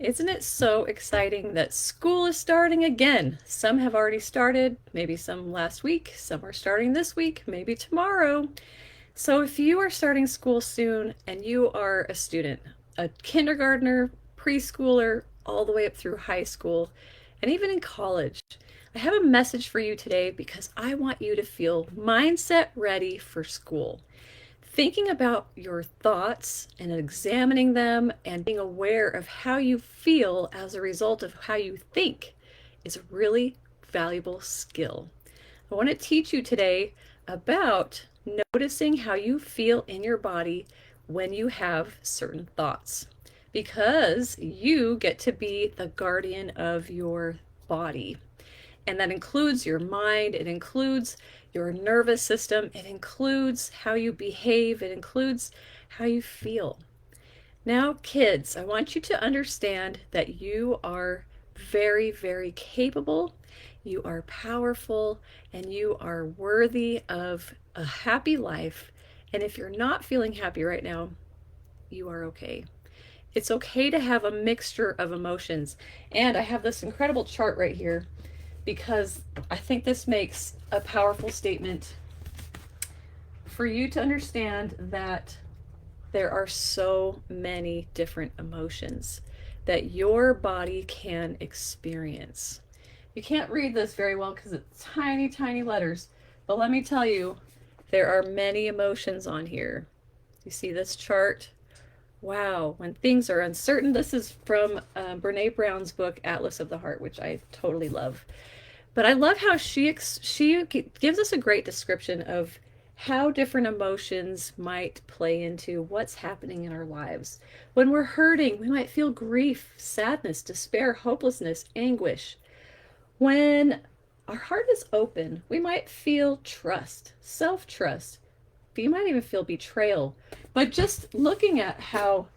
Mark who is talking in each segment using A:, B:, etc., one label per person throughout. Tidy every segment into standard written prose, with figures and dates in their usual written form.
A: Isn't it so exciting that school is starting again? Some have already started, maybe some last week, some are starting this week, maybe tomorrow. So if you are starting school soon and you are a student, a kindergartner, preschooler, all the way up through high school, and even in college, I have a message for you today because I want you to feel mindset ready for school. Thinking about your thoughts and examining them and being aware of how you feel as a result of how you think is a really valuable skill. I want to teach you today about noticing how you feel in your body when you have certain thoughts, because you get to be the guardian of your body. And that includes your mind, it includes your nervous system, it includes how you behave, it includes how you feel. Now, kids, I want you to understand that you are very, very capable, you are powerful, and you are worthy of a happy life. And if you're not feeling happy right now, you are okay. It's okay to have a mixture of emotions. And I have this incredible chart right here because I think this makes a powerful statement for you to understand that there are so many different emotions that your body can experience. You can't read this very well because it's tiny, tiny letters, but let me tell you, there are many emotions on here. You see this chart? Wow, when things are uncertain. This is from Brene Brown's book, Atlas of the Heart, which I totally love. But I love how she gives us a great description of how different emotions might play into what's happening in our lives. When we're hurting, we might feel grief, sadness, despair, hopelessness, anguish. When our heart is open, we might feel trust, self-trust. You might even feel betrayal. But just looking at how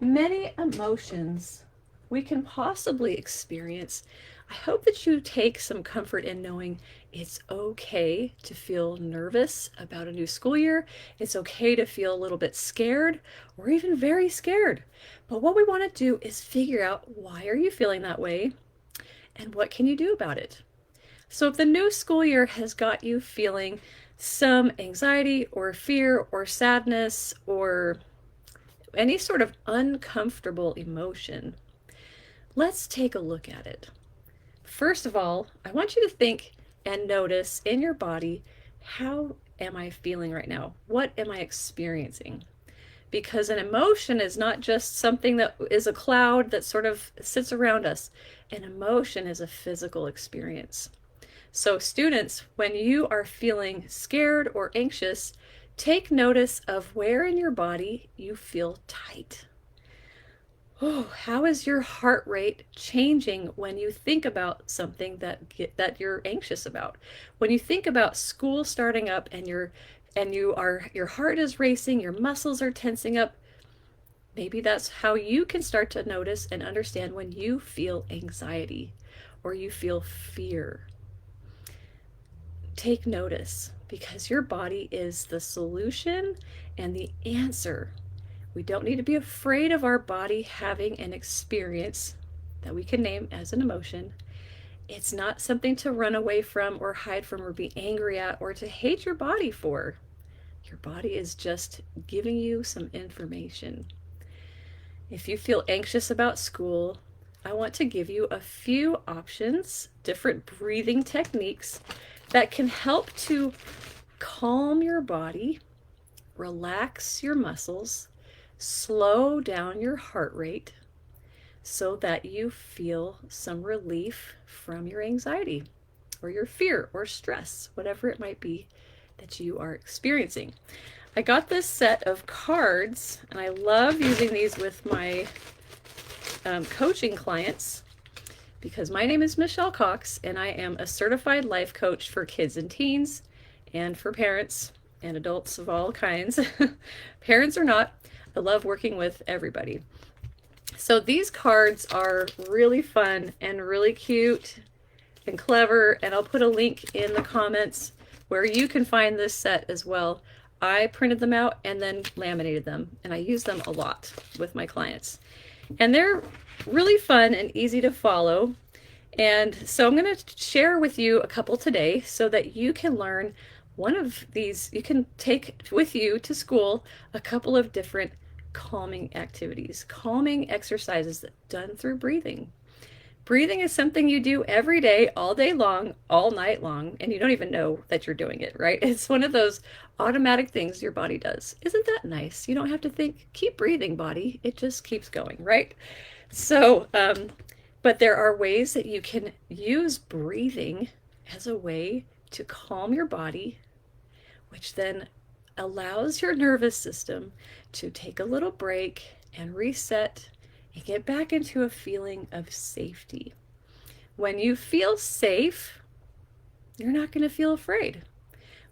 A: many emotions we can possibly experience, I hope that you take some comfort in knowing it's okay to feel nervous about a new school year. It's okay to feel a little bit scared or even very scared. But what we want to do is figure out, why are you feeling that way and what can you do about it? So if the new school year has got you feeling some anxiety or fear or sadness or any sort of uncomfortable emotion, let's take a look at it. First of all, I want you to think and notice in your body, how am I feeling right now? What am I experiencing? Because an emotion is not just something that is a cloud that sort of sits around us. An emotion is a physical experience. So students, when you are feeling scared or anxious, take notice of where in your body you feel tight. Oh, how is your heart rate changing when you think about something that you're anxious about? When you think about school starting up and your heart is racing, your muscles are tensing up, maybe that's how you can start to notice and understand when you feel anxiety or you feel fear. Take notice, because your body is the solution and the answer. We don't need to be afraid of our body having an experience that we can name as an emotion. It's not something to run away from or hide from or be angry at or to hate your body for. Your body is just giving you some information. If you feel anxious about school, I want to give you a few options, different breathing techniques that can help to calm your body, relax your muscles, slow down your heart rate so that you feel some relief from your anxiety or your fear or stress, whatever it might be that you are experiencing. I got this set of cards and I love using these with my coaching clients, because my name is Michelle Cox and I am a certified life coach for kids and teens and for parents and adults of all kinds. Parents or not, I love working with everybody. So these cards are really fun and really cute and clever, and I'll put a link in the comments where you can find this set as well. I printed them out and then laminated them, and I use them a lot with my clients. And they're really fun and easy to follow. And so I'm going to share with you a couple today so that you can learn one of these. You can take with you to school a couple of different calming activities, calming exercises done through breathing. Breathing is something you do every day, all day long, all night long, and you don't even know that you're doing it, right? It's one of those automatic things your body does. Isn't that nice? You don't have to think, keep breathing, body. It just keeps going, right? So, but there are ways that you can use breathing as a way to calm your body, which then allows your nervous system to take a little break and reset and get back into a feeling of safety. When you feel safe, you're not going to feel afraid.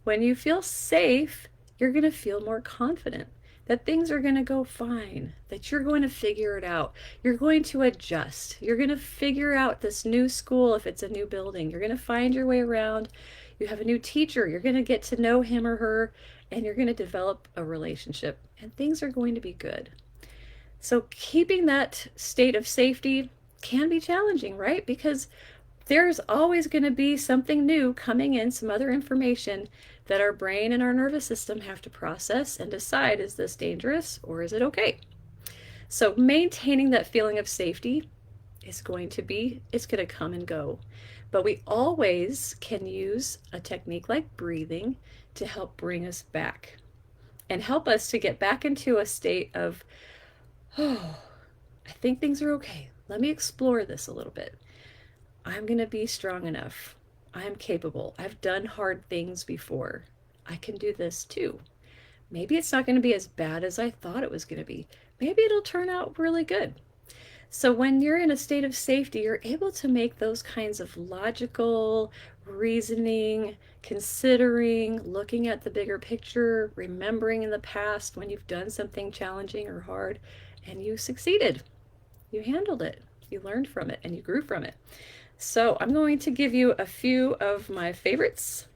A: When you feel safe, you're going to feel more confident that things are going to go fine, that you're going to figure it out. You're going to adjust. You're going to figure out this new school if it's a new building. You're going to find your way around. You have a new teacher. You're going to get to know him or her, and you're going to develop a relationship, and things are going to be good. So keeping that state of safety can be challenging, right? Because there's always going to be something new coming in, some other information that our brain and our nervous system have to process and decide, is this dangerous or is it okay? So maintaining that feeling of safety is going to come and go. But we always can use a technique like breathing to help bring us back and help us to get back into a state of, oh, I think things are okay. Let me explore this a little bit. I'm going to be strong enough. I'm capable. I've done hard things before. I can do this too. Maybe it's not going to be as bad as I thought it was going to be. Maybe it'll turn out really good. So when you're in a state of safety, you're able to make those kinds of logical reasoning, considering, looking at the bigger picture, remembering in the past when you've done something challenging or hard and you succeeded. You handled it. You learned from it and you grew from it. So I'm going to give you a few of my favorites.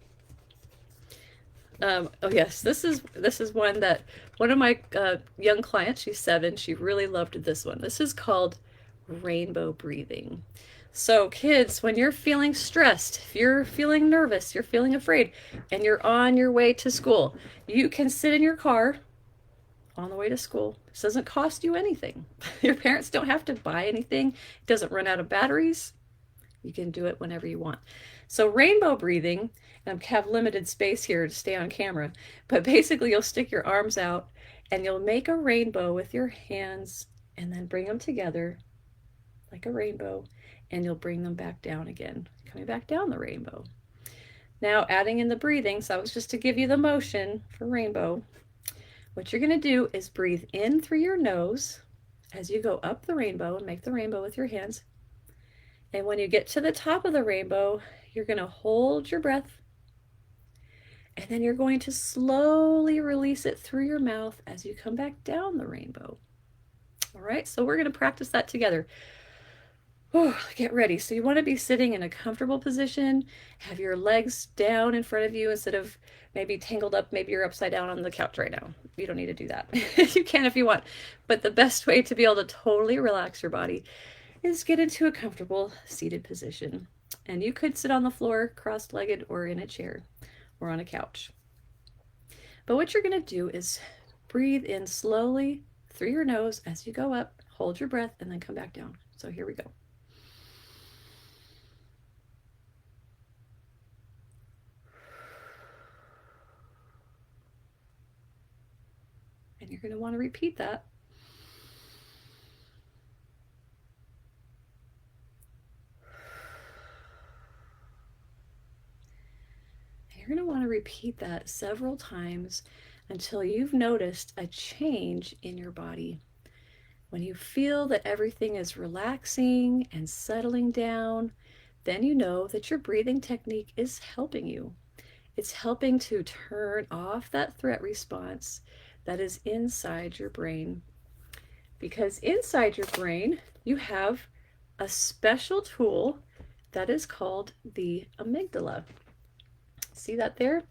A: Oh yes, this is one that one of my young clients, she's 7, she really loved this one. This is called rainbow breathing. So kids, when you're feeling stressed, if you're feeling nervous, you're feeling afraid, and you're on your way to school, you can sit in your car on the way to school. This doesn't cost you anything. Your parents don't have to buy anything. It doesn't run out of batteries. You can do it whenever you want. So rainbow breathing, and I have limited space here to stay on camera, but basically you'll stick your arms out and you'll make a rainbow with your hands and then bring them together like a rainbow, and you'll bring them back down again, coming back down the rainbow. Now adding in the breathing, so that was just to give you the motion for rainbow. What you're going to do is breathe in through your nose as you go up the rainbow and make the rainbow with your hands. And when you get to the top of the rainbow, you're going to hold your breath, and then you're going to slowly release it through your mouth as you come back down the rainbow. All right, so we're going to practice that together. Oh, get ready. So you want to be sitting in a comfortable position, have your legs down in front of you instead of maybe tangled up. Maybe you're upside down on the couch right now. You don't need to do that. You can if you want. But the best way to be able to totally relax your body is get into a comfortable seated position. And you could sit on the floor cross-legged or in a chair or on a couch. But what you're going to do is breathe in slowly through your nose as you go up, hold your breath, and then come back down. So here we go. And you're going to want to repeat that. You're going to want to repeat that several times until you've noticed a change in your body. When you feel that everything is relaxing and settling down, then you know that your breathing technique is helping you. It's helping to turn off that threat response that is inside your brain. Because inside your brain, you have a special tool that is called the amygdala. See that there?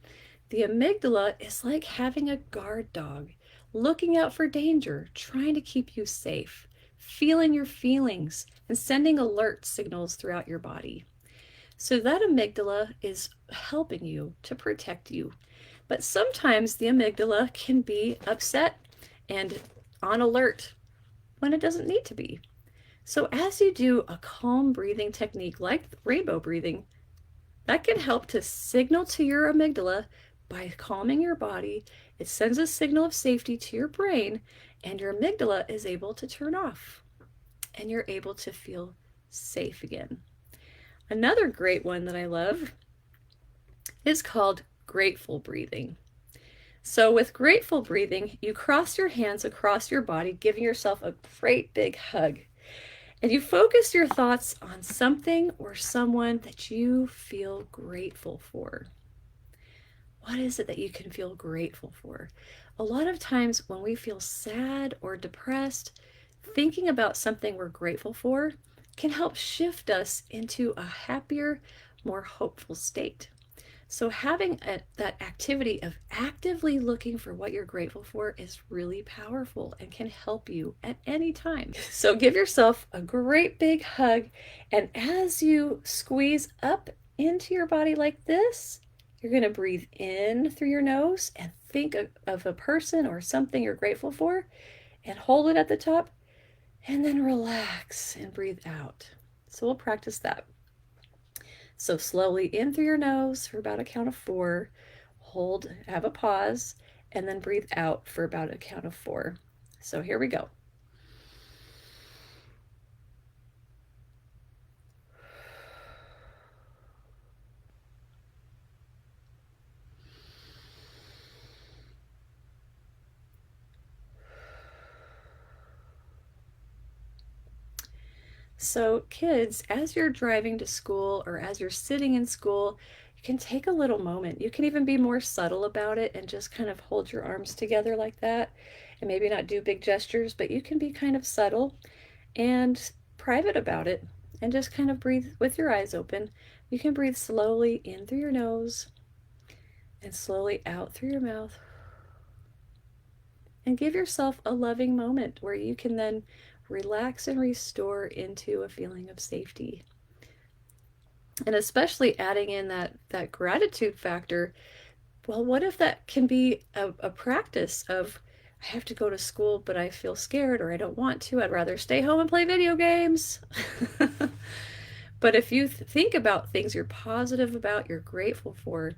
A: The amygdala is like having a guard dog, looking out for danger, trying to keep you safe, feeling your feelings, and sending alert signals throughout your body. So that amygdala is helping you to protect you. But sometimes the amygdala can be upset and on alert when it doesn't need to be. So as you do a calm breathing technique like rainbow breathing, that can help to signal to your amygdala by calming your body. It sends a signal of safety to your brain, and your amygdala is able to turn off, and you're able to feel safe again. Another great one that I love is called grateful breathing. So, with grateful breathing, you cross your hands across your body, giving yourself a great big hug. And you focus your thoughts on something or someone that you feel grateful for. What is it that you can feel grateful for? A lot of times when we feel sad or depressed, thinking about something we're grateful for can help shift us into a happier, more hopeful state. So having that activity of actively looking for what you're grateful for is really powerful and can help you at any time. So give yourself a great big hug, and as you squeeze up into your body like this, you're going to breathe in through your nose and think of a person or something you're grateful for and hold it at the top, and then relax and breathe out. So we'll practice that. So slowly in through your nose for about a count of 4, hold, have a pause, and then breathe out for about a count of 4. So here we go. So kids, as you're driving to school or as you're sitting in school, you can take a little moment. You can even be more subtle about it and just kind of hold your arms together like that and maybe not do big gestures, but you can be kind of subtle and private about it and just kind of breathe with your eyes open. You can breathe slowly in through your nose and slowly out through your mouth. And give yourself a loving moment where you can then relax and restore into a feeling of safety. And especially adding in that gratitude factor. Well, what if that can be a practice of, I have to go to school, but I feel scared or I don't want to. I'd rather stay home and play video games. But if you think about things you're positive about, you're grateful for,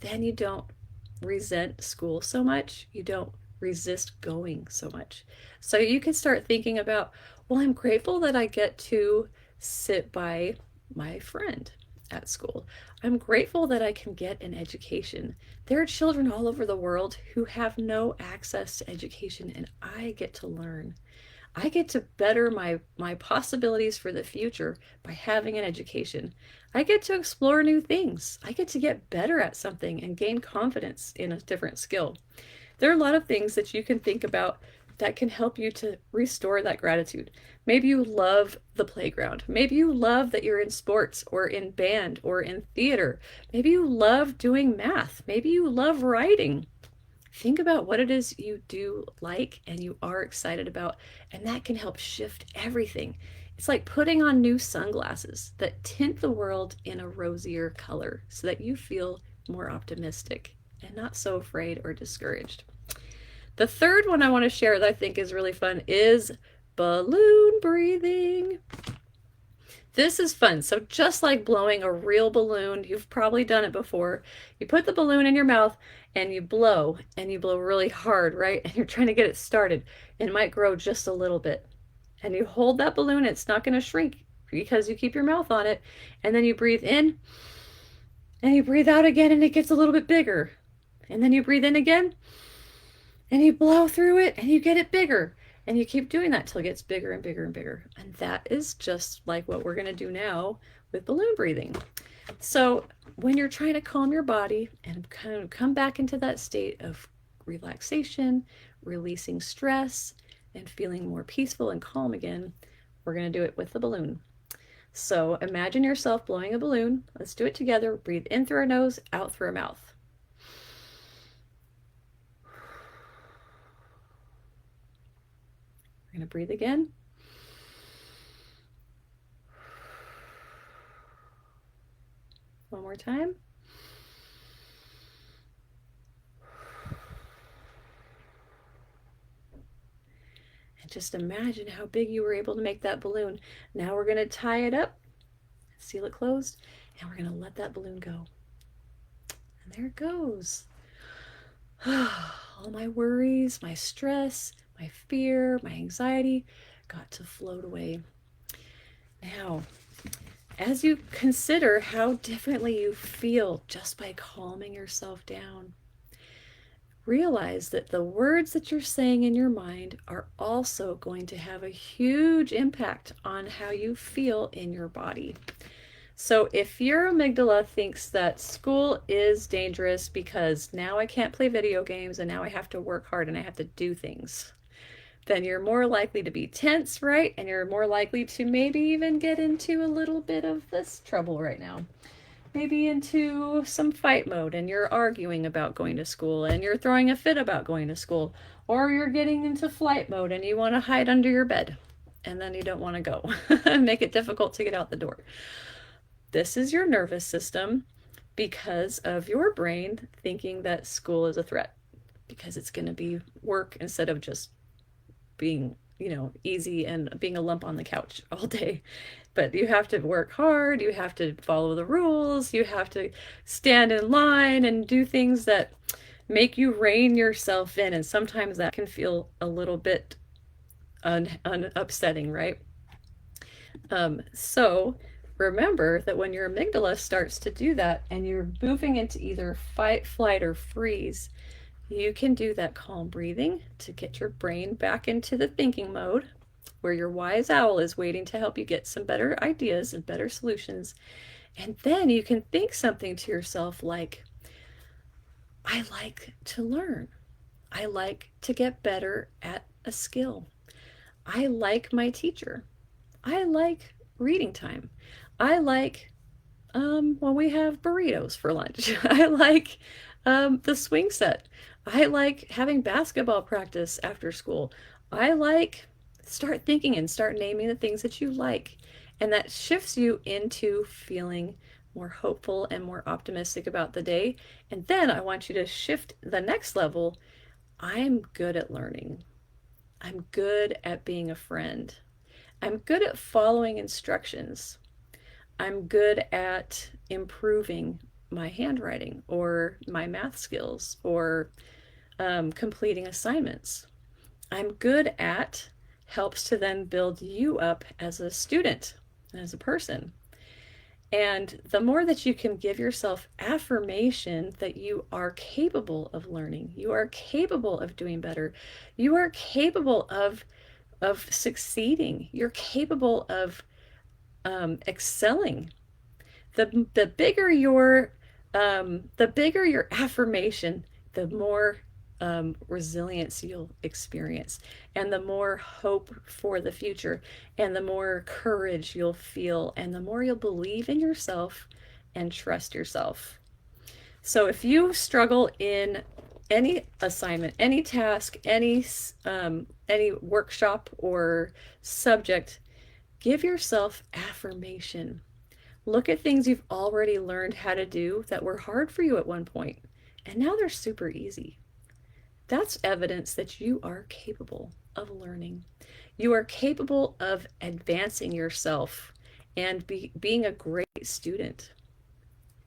A: then you don't resent school so much. You don't resist going so much. So you can start thinking about, well, I'm grateful that I get to sit by my friend at school. I'm grateful that I can get an education. There are children all over the world who have no access to education, and I get to learn. I get to better my possibilities for the future by having an education. I get to explore new things. I get to get better at something and gain confidence in a different skill. There are a lot of things that you can think about that can help you to restore that gratitude. Maybe you love the playground. Maybe you love that you're in sports or in band or in theater. Maybe you love doing math. Maybe you love writing. Think about what it is you do like and you are excited about, and that can help shift everything. It's like putting on new sunglasses that tint the world in a rosier color so that you feel more optimistic and not so afraid or discouraged. The third one I want to share that I think is really fun is balloon breathing. This is fun. So just like blowing a real balloon, you've probably done it before. You put the balloon in your mouth and you blow really hard, right? And you're trying to get it started. And it might grow just a little bit. And you hold that balloon, it's not going to shrink because you keep your mouth on it. And then you breathe in and you breathe out again and it gets a little bit bigger. And then you breathe in again and you blow through it and you get it bigger. And you keep doing that till it gets bigger and bigger and bigger. And that is just like what we're going to do now with balloon breathing. So when you're trying to calm your body and kind of come back into that state of relaxation, releasing stress, and feeling more peaceful and calm again, we're going to do it with the balloon. So imagine yourself blowing a balloon. Let's do it together. Breathe in through our nose, out through our mouth. We're going to breathe again. more time. And just imagine how big you were able to make that balloon. Now we're going to tie it up, seal it closed, and we're going to let that balloon go. And there it goes. All my worries, my stress, my fear, my anxiety got to float away. Now, as you consider how differently you feel just by calming yourself down, realize that the words that you're saying in your mind are also going to have a huge impact on how you feel in your body. So if your amygdala thinks that school is dangerous because now I can't play video games and now I have to work hard and I have to do things, then you're more likely to be tense, right? And you're more likely to maybe even get into a little bit of this trouble right now. Maybe into some fight mode and you're arguing about going to school and you're throwing a fit about going to school, or you're getting into flight mode and you want to hide under your bed and then you don't want to go. Make it difficult to get out the door. This is your nervous system because of your brain thinking that school is a threat, because it's going to be work instead of just being, easy and being a lump on the couch all day. But you have to work hard, you have to follow the rules, you have to stand in line and do things that make you rein yourself in. And sometimes that can feel a little bit upsetting, right? So remember that when your amygdala starts to do that and you're moving into either fight, flight, or freeze, you can do that calm breathing to get your brain back into the thinking mode where your wise owl is waiting to help you get some better ideas and better solutions. And then you can think something to yourself like, I like to learn. I like to get better at a skill. I like my teacher. I like reading time. I like when we have burritos for lunch. I like the swing set. I like having basketball practice after school. I like, start thinking and start naming the things that you like. And that shifts you into feeling more hopeful and more optimistic about the day. And then I want you to shift the next level. I'm good at learning. I'm good at being a friend. I'm good at following instructions. I'm good at improving my handwriting or my math skills or completing assignments. I'm good at helps to then build you up as a student, as a person. And the more that you can give yourself affirmation that you are capable of learning, you are capable of doing better, you are capable of succeeding, you're capable of excelling. The bigger your affirmation, the more resilience you'll experience, and the more hope for the future, and the more courage you'll feel, and the more you'll believe in yourself and trust yourself. So if you struggle in any assignment, any task, any workshop or subject, give yourself affirmation. Look at things you've already learned how to do that were hard for you at one point, and now they're super easy. That's evidence that you are capable of learning. You are capable of advancing yourself and being a great student.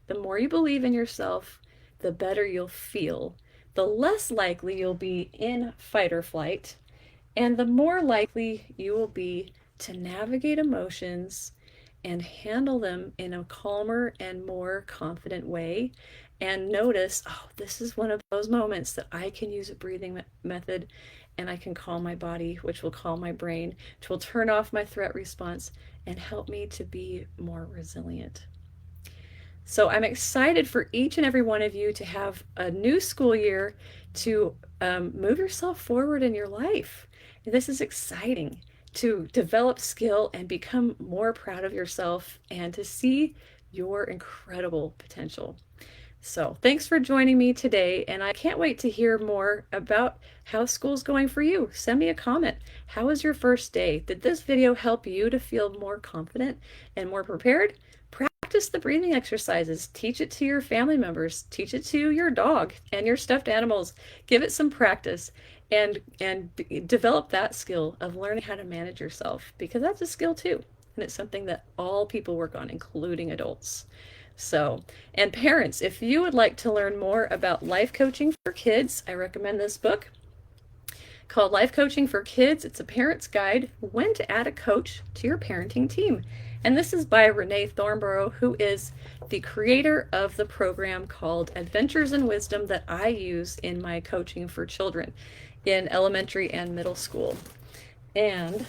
A: The more you believe in yourself, the better you'll feel, the less likely you'll be in fight or flight, and the more likely you will be to navigate emotions and handle them in a calmer and more confident way. And notice, oh, this is one of those moments that I can use a breathing method and I can calm my body, which will calm my brain, which will turn off my threat response and help me to be more resilient. So I'm excited for each and every one of you to have a new school year, to move yourself forward in your life. This is exciting, to develop skill and become more proud of yourself and to see your incredible potential. So thanks for joining me today, and I can't wait to hear more about how school's going for you. Send me a comment. How was your first day? Did this video help you to feel more confident and more prepared? Practice practice the breathing exercises. Teach it to your family members. Teach it to your dog and your stuffed animals. Give it some practice and develop that skill of learning how to manage yourself, because that's a skill too. And it's something that all people work on, including adults. So, and parents, if you would like to learn more about life coaching for kids, I recommend this book called Life Coaching for Kids. It's a parent's guide, when to add a coach to your parenting team. And this is by Renee Thornborough, who is the creator of the program called Adventures in Wisdom that I use in my coaching for children in elementary and middle school. And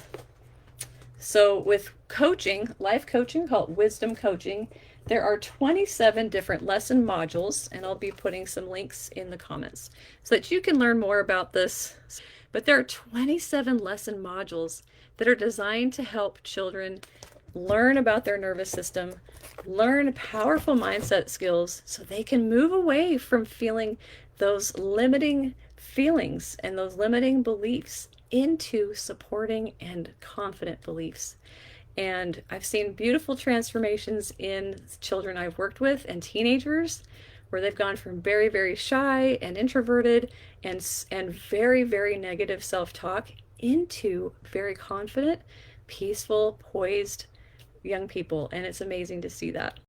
A: so with coaching, life coaching called Wisdom Coaching, there are 27 different lesson modules, and I'll be putting some links in the comments so that you can learn more about this. But there are 27 lesson modules that are designed to help children learn about their nervous system, learn powerful mindset skills so they can move away from feeling those limiting feelings and those limiting beliefs into supporting and confident beliefs. And I've seen beautiful transformations in children I've worked with and teenagers, where they've gone from very, very shy and introverted and very, very negative self-talk into very confident, peaceful, poised young people. And it's amazing to see that.